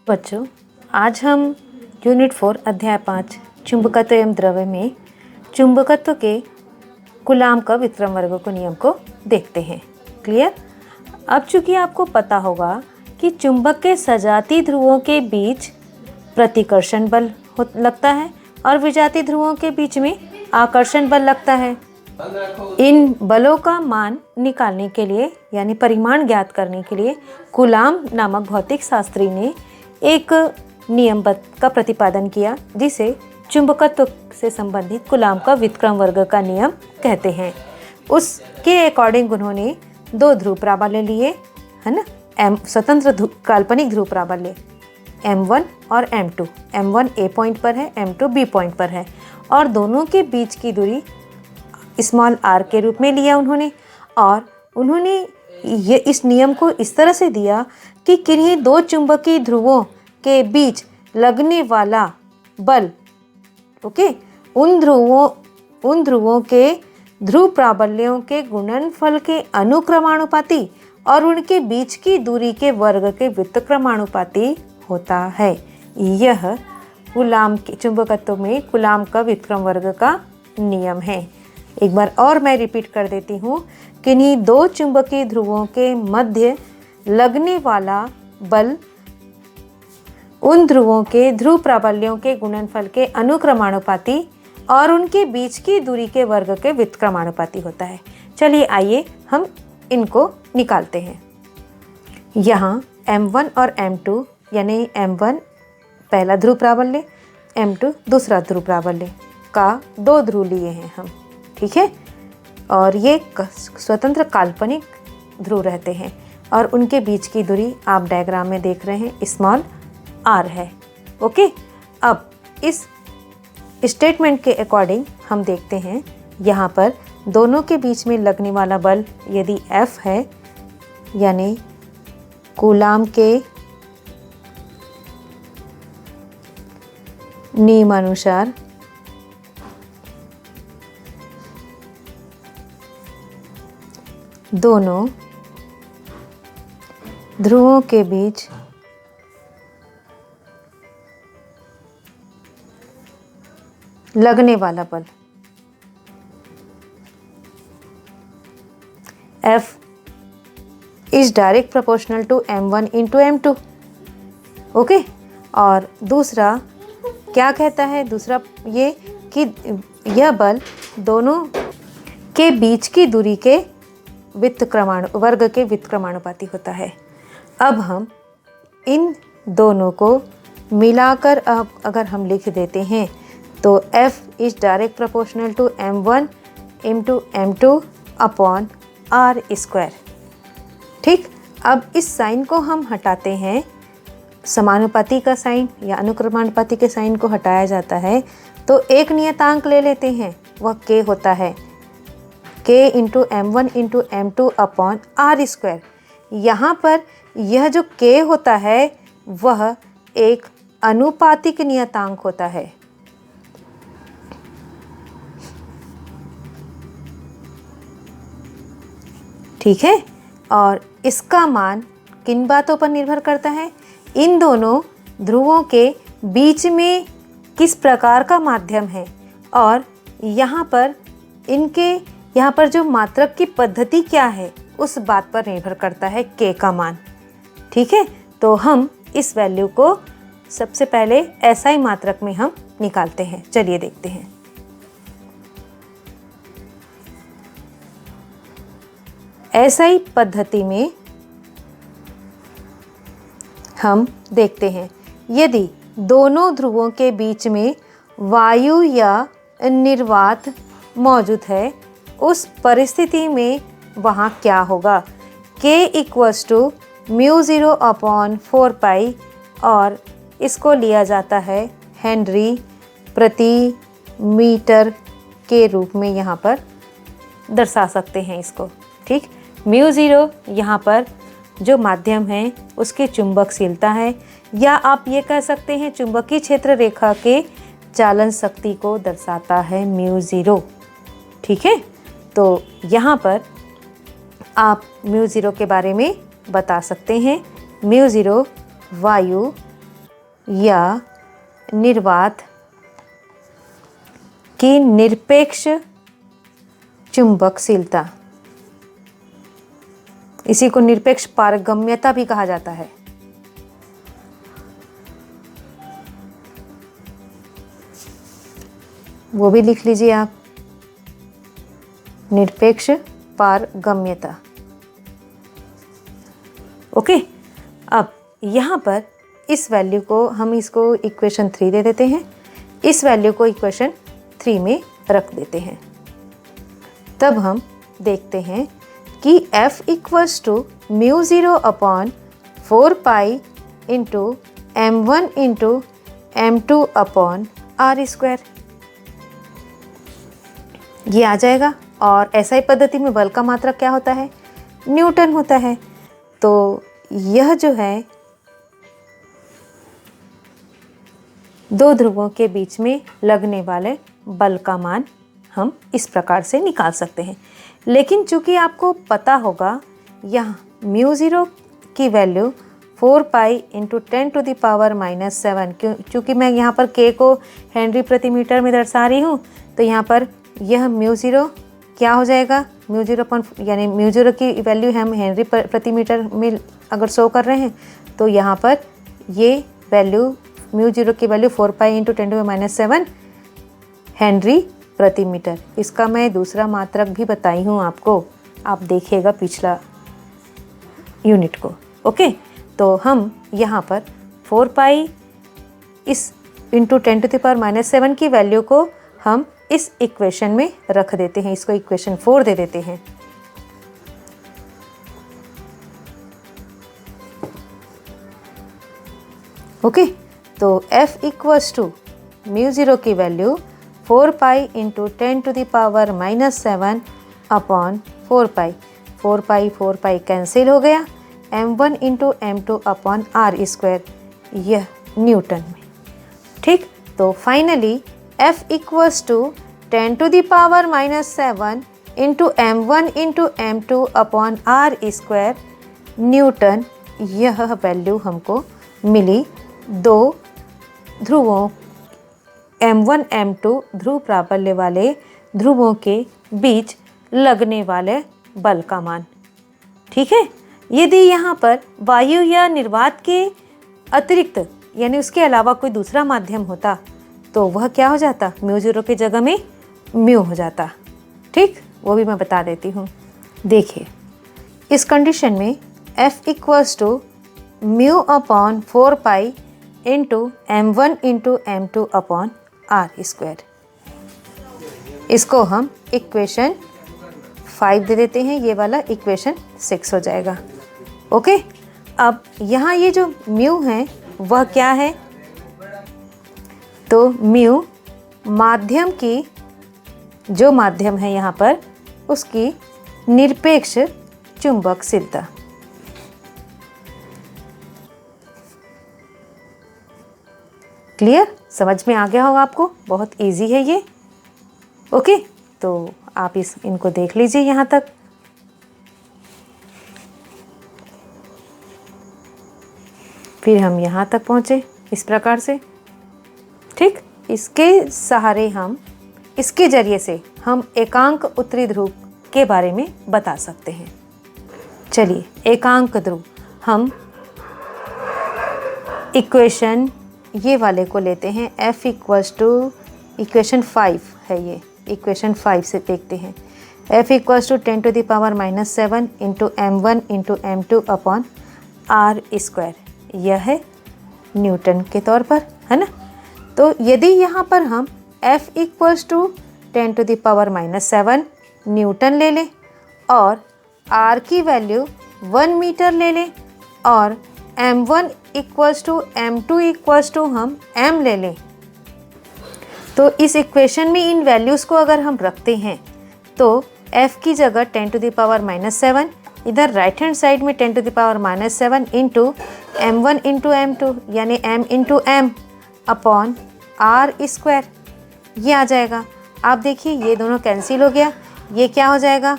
बच्चों, आज हम यूनिट 4 अध्याय 5 चुंबकत्व एवं द्रव्य में चुंबकत्व के कूलाम का विक्रम वर्ग को नियम को देखते हैं। क्लियर? अब चूंकि आपको पता होगा कि चुंबक के सजाती ध्रुवों के बीच प्रतिकर्षण बल लगता है और विजाती ध्रुवों के बीच में आकर्षण बल लगता है। इन बलों का मान निकालने के लिए यानी परिमाण ज्ञात करने के लिए कूलाम नामक भौतिक शास्त्री ने एक नियम का प्रतिपादन किया, जिसे चुंबकत्व से संबंधित कूलाम का विक्रम वर्ग का नियम कहते हैं। उसके अकॉर्डिंग उन्होंने दो ध्रुव प्राबल्य लिए, है ना, स्वतंत्र काल्पनिक ध्रुव प्राबल्य M1 और M2। M1 A पॉइंट पर है, M2 B पॉइंट पर है और दोनों के बीच की दूरी स्मॉल r के रूप में लिया उन्होंने। और उन्होंने ये इस नियम को इस तरह से दिया कि किन्हीं दो चुंबकीय ध्रुवों के बीच लगने वाला बल उन ध्रुवों के ध्रुव प्राबल्यों के गुणनफल के अनुक्रमानुपाती और उनके बीच की दूरी के वर्ग के व्युत्क्रमानुपाती होता है। यह कूलाम के चुंबकत्व में कूलाम का विक्रम वर्ग का नियम है। एक बार और मैं रिपीट कर देती हूँ। किन्हीं दो चुंबकीय ध्रुवों के मध्य लगने वाला बल उन ध्रुवों के ध्रुव प्राबल्यों के गुणनफल के अनुक्रमानुपाती और उनके बीच की दूरी के वर्ग के व्युत्क्रमानुपाती होता है। चलिए आइए हम इनको निकालते हैं। यहाँ M1 और M2 यानी M1 पहला ध्रुव प्राबल्य, M2 दूसरा ध्रुव प्राबल्य का दो ध्रुव लिए हैं हम, ठीक है। और ये स्वतंत्र काल्पनिक ध्रुव रहते हैं और उनके बीच की दूरी आप डायग्राम में देख रहे हैं, स्मॉल r है। ओके, अब इस स्टेटमेंट के अकॉर्डिंग हम देखते हैं, यहाँ पर दोनों के बीच में लगने वाला बल यदि F है यानी कूलाम के नियमानुसार दोनों ध्रुवों के बीच लगने वाला बल F is direct proportional to M1 into M2। Okay, और दूसरा क्या कहता है, दूसरा ये कि यह बल दोनों के बीच की दूरी के वर्ग के व्युत्क्रमानुपाती होता है। अब हम इन दोनों को मिलाकर अगर हम लिख देते हैं तो F is direct proportional to M1 into M2 upon R square. ठीक, अब इस साइन को हम हटाते हैं, समानुपाती का साइन या अनुक्रमानुपाती के साइन को हटाया जाता है तो एक नियतांक ले लेते हैं, वह K होता है, K into M1 into M2 upon R square. यहाँ पर यह जो K होता है वह एक अनुपातिक नियतांक होता है। ठीक है, और इसका मान किन बातों पर निर्भर करता है, इन दोनों ध्रुवों के बीच में किस प्रकार का माध्यम है और यहाँ पर जो मात्रक की पद्धति क्या है उस बात पर निर्भर करता है K का मान। ठीक है, तो हम इस वैल्यू को सबसे पहले SI मात्रक में हम निकालते हैं। चलिए देखते हैं। SI पद्धति में हम देखते हैं, यदि दोनों ध्रुवों के बीच में वायु या निर्वात मौजूद है, उस परिस्थिति में वहाँ क्या होगा। K इक्वल्स टू μ0 अपॉन 4 पाई और इसको लिया जाता है हेनरी प्रति मीटर के रूप में, यहाँ पर दर्शा सकते हैं इसको। ठीक, μ0 यहाँ पर जो माध्यम है उसकी चुंबकशीलता है, या आप ये कह सकते हैं चुंबकीय क्षेत्र रेखा के चालन शक्ति को दर्शाता है μ0। ठीक है, तो यहाँ पर आप μ0 के बारे में बता सकते हैं। μ0 वायु या निर्वात की निरपेक्ष चुंबकशीलता, इसी को निरपेक्ष पारगम्यता भी कहा जाता है। वो भी लिख लीजिए आप, निरपेक्ष पारगम्यता। ओके, अब यहाँ पर इस वैल्यू को हम इसको इक्वेशन 3 दे देते हैं, इस वैल्यू को इक्वेशन 3 में रख देते हैं। तब हम देखते हैं कि F equals to μ0 upon 4 pi into m1 into m2 upon r square, ये आ जाएगा। और SI पद्धति में बल का मात्रक क्या होता है? न्यूटन होता है। तो यह जो है दो ध्रुवों के बीच में लगने वाले बल का मान हम इस प्रकार से निकाल सकते हैं। लेकिन चूंकि आपको पता होगा यहाँ μ0 की वैल्यू 4 पाई इंटू 10⁻⁻⁷, चूँकि मैं यहाँ पर k को हेनरी प्रति मीटर में दर्शा रही हूँ, तो यहाँ पर यह μ0 क्या हो जाएगा? यानी μ0 की वैल्यू हम हेनरी प्रति मीटर में अगर शो कर रहे हैं, तो यहाँ पर ये वैल्यू μ0 की वैल्यू 4 पाई इंटू 10⁻⁷ हेनरी प्रति मीटर। इसका मैं दूसरा मात्रक भी बताई हूँ आपको, आप देखिएगा पिछला यूनिट को। ओके, तो हम यहाँ पर 4 पाई इस इंटू 10⁻⁷ की वैल्यू को हम इस इक्वेशन में रख देते हैं, इसको इक्वेशन 4 दे देते हैं। ओके, तो F इक्वल्स टू μ0 की value 4 pi into 10⁻⁷ upon 4 pi cancel हो गया, m1 into m2 upon r square, यह न्यूटन में। ठीक, तो finally F equals to 10⁻⁷ into m1 into m2 upon r square newton, यह वैल्यू हमको मिली दो ध्रुवों m1 m2 ध्रुव प्राबल्य वाले ध्रुवों के बीच लगने वाले बल का मान। ठीक है, यदि यहाँ पर वायु या निर्वात के अतिरिक्त यानी उसके अलावा कोई दूसरा माध्यम होता तो वह क्या हो जाता? μ0 की जगह में म्यू हो जाता। ठीक, वो भी मैं बता देती हूँ। देखिए, इस कंडीशन में F equals to mu upon 4 pi into m1 into m2 upon r square, इसको हम इक्वेशन 5 दे देते हैं, ये वाला इक्वेशन 6 हो जाएगा। ओके, अब यहाँ ये जो म्यू है वह क्या है? तो म्यू माध्यम की, जो माध्यम है यहाँ पर उसकी निरपेक्ष चुंबकशीलता। क्लियर? समझ में आ गया होगा आपको, बहुत इजी है ये। ओके, तो आप इनको देख लीजिए यहाँ तक। फिर हम यहाँ तक पहुँचे इस प्रकार से। ठीक, इसके सहारे हम, इसके जरिए से हम एकांक उत्तरी ध्रुव के बारे में बता सकते हैं। चलिए, एकांक ध्रुव हम इक्वेशन ये वाले को लेते हैं। F इक्वल्स टू इक्वेशन 5 है, ये इक्वेशन 5 से देखते हैं। F equals to 10⁻⁷ into m1 into m2 upon r square, यह है न्यूटन के तौर पर, है ना। तो यदि यहाँ पर हम F इक्वल्स टू 10⁻⁷ न्यूटन ले लें और r की वैल्यू 1 मीटर ले लें और m1 equals to m2 equals to हम m ले लें, तो इस इक्वेशन में इन वैल्यूज़ को अगर हम रखते हैं तो f की जगह 10⁻⁷, इधर राइट हैंड साइड में 10⁻⁷ इंटू m1 इंटू m2 यानी m into m upon r square, ये आ जाएगा। आप देखिए ये दोनों कैंसिल हो गया, ये क्या हो जाएगा?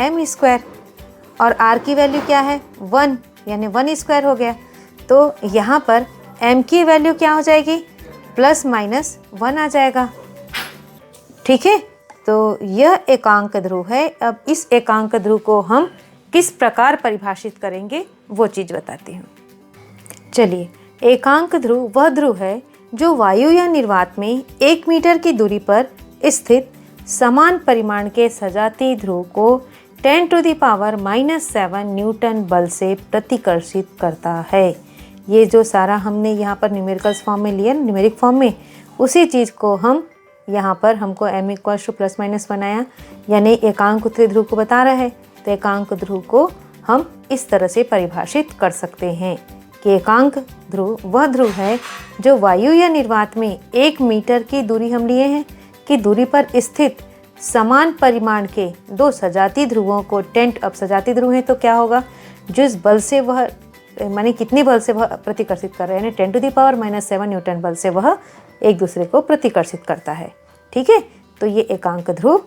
m स्क्वायर, और r की वैल्यू क्या है? 1, यानी 1 स्क्वायर हो गया। तो यहाँ पर m की वैल्यू क्या हो जाएगी, ±1 आ जाएगा। ठीक है, तो यह एकांक ध्रुव है। अब इस एकांक ध्रुव को हम किस प्रकार परिभाषित करेंगे वो चीज़ बताती हूँ। चलिए, एकांक ध्रुव वह ध्रुव है जो वायु या निर्वात में 1 मीटर की दूरी पर स्थित समान परिमाण के सजातीय ध्रुव को 10⁻⁻7 न्यूटन बल से प्रतिकर्षित करता है। ये जो सारा हमने यहाँ पर न्यूमेरिकल्स फॉर्म में लिया, न्यूमेरिक फॉर्म में, उसी चीज़ को हम यहाँ पर हमको m = ±1 आया, यानी एकांक उत्तरी ध्रुव को बता रहा है। तो एकांक ध्रुव को हम इस तरह से परिभाषित कर सकते हैं कि एकांक ध्रुव वह ध्रुव है जो वायु या निर्वात में 1 मीटर की दूरी हम लिए हैं कि दूरी पर स्थित समान परिमाण के 2 सजातीय ध्रुवों को अब सजातीय ध्रुव है तो क्या होगा, जिस बल से वह, माने कितने बल से वह प्रतिकर्षित कर रहे हैं, 10⁻⁻7 न्यूटन बल से वह एक दूसरे को प्रतिकर्षित करता है। ठीक है, तो ये एकांक ध्रुव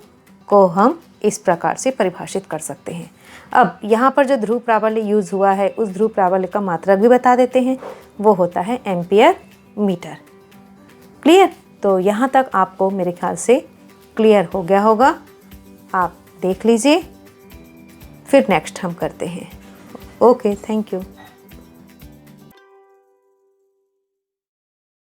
को हम इस प्रकार से परिभाषित कर सकते हैं। अब यहाँ पर जो ध्रुव प्राबल्य यूज हुआ है उस ध्रुव प्राबल्य का मात्रक भी बता देते हैं, वो होता है एम्पियर मीटर। क्लियर? तो यहाँ तक आपको मेरे ख्याल से क्लियर हो गया होगा। आप देख लीजिए, फिर नेक्स्ट हम करते हैं। Okay, thank you.